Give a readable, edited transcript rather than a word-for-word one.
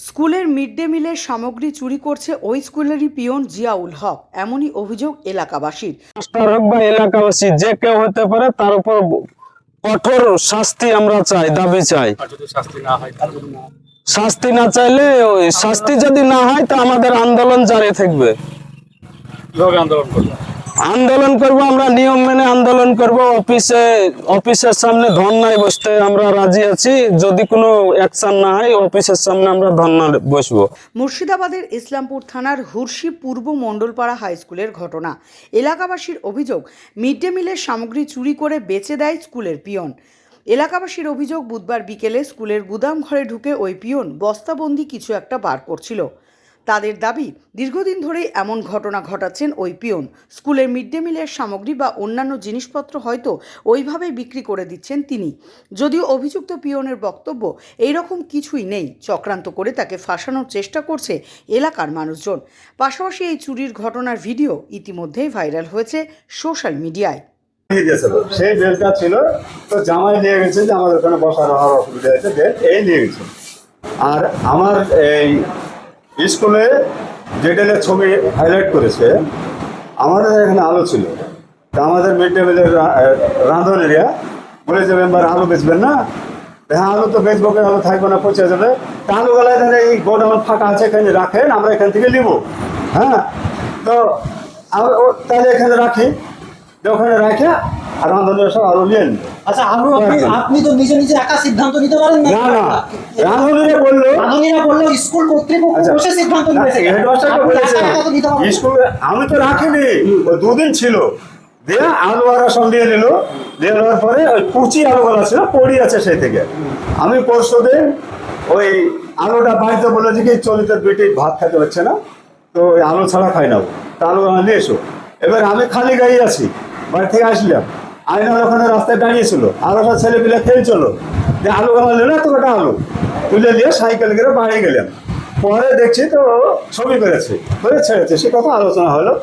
স্কুলের mid day মিলের সামগ্রী চুরি করছে ওই স্কুলেরই পিয়ন জিয়াউল হক, এমনই অভিযোগ এলাকাবাসীর। মাস্টার হোক বা এলাকাবাসী যে কেউ হতে পারে, তার উপর কঠোর শাস্তি আমরা চাই, দাবি চাই। শাস্তি না চাইলে, ওই শাস্তি যদি না হয় তা আমাদের আন্দোলন জারি থাকবে। আন্দোলন করব, আমরা নিয়ম মেনে আন্দোলন করব। অফিসের সামনে ধর্নায় বসতে আমরা রাজি আছি। যদি কোনো অ্যাকশন না হয়, অফিসের সামনে আমরা ধর্না বসবো। মুর্শিদাবাদের ইসলামপুর থানার হুরশি পূর্ব মণ্ডলপাড়া হাই স্কুলের ঘটনা। এলাকাবাসীর অভিযোগ, মিড ডে মিলের সামগ্রী চুরি করে বেচে দেয় স্কুলের পিয়ন। এলাকাবাসীর অভিযোগ, বুধবার বিকেলে স্কুলের গুদাম ঘরে ঢুকে ওই পিয়ন বস্তাবন্দি কিছু একটা বার করছিল। তাদের দাবি, দীর্ঘদিন ধরেই এমন ঘটনা ঘটাচ্ছেন ওই পিয়ন। স্কুলের মিড ডে মিলের সামগ্রী বা অন্যান্য জিনিসপত্র হয়তো ওইভাবেই বিক্রি করে দিচ্ছেন তিনি। যদিও অভিযুক্ত পিয়নের বক্তব্য, এইরকম কিছুই নেই, চক্রান্ত করে তাকে ফাঁসানোর চেষ্টা করছে এলাকার মানুষজন। পাশাপাশি এই চুরির ঘটনার ভিডিও ইতিমধ্যেই ভাইরাল হয়েছে সোশ্যাল মিডিয়ায়। সেই বেলটা ছিল, তো জামাই নিয়ে গেছে যে আমাদের ওখানে বসার হওয়ার অসুবিধা আছে, বেল এই নিয়ে গেছে। আর আমার এই স্কুলে যেটা ছবি হাইলাইট করেছে, আমাদের এখানে আলো ছিল, তা আমাদের মিড ডে মিলের রাঁধুনিরা বলে যে মেম্বার আলু বেচবেন না? হ্যাঁ, আলু তো বেচবো, আলু থাকবে না, পচে যাবে। তা আলুগুলা এখানে এই গোডাউন ফাঁকা আছে, এখানে রাখেন, আমরা এখান থেকে নিব। হ্যাঁ, তো তাহলে এখানে রাখি, ওখানে রাখে আর রাঁধুনিরা সব আলু নিয়ে নিল। আচ্ছা, আপনি তো নিজে নিজে একা সিদ্ধান্ত নিতে পারেন না? না, রাঁধুনিরা বললো স্কুল কর্তৃপক্ষ বসে সিদ্ধান্ত নিয়েছে। স্কুল আমি তো রাখিনি, ওই দুদিন ছিল, দিয়ে আলু আর সব দিয়ে নিল। দিয়ে নেওয়ার পরে ওই কুচি আলুগুলো ছিল, পড়ি আছে সেই থেকে। আমি পরশু দিন ওই আলুটা বাড়িতে বলেছি কি চলিতে বেটি ভাত খাইতে পারছে না, তো ওই আলু ছাড়া খাই না, তা আলু নিয়ে এসো। এবার আমি খালি গাড়ি আছি, বাড়ি থেকে আসলাম, আইনার ওখানে রাস্তায় দাঁড়িয়েছিল, আরো সব ছেলেপিলে খেলছিল, যে আলু গালা নিল, তো ওটা আলু তুলে নিয়ে সাইকেল করে বাড়ি গেলাম। পরে দেখছি তো ছবি করেছে, করে ছেড়েছে, সে কথা আলোচনা হলো।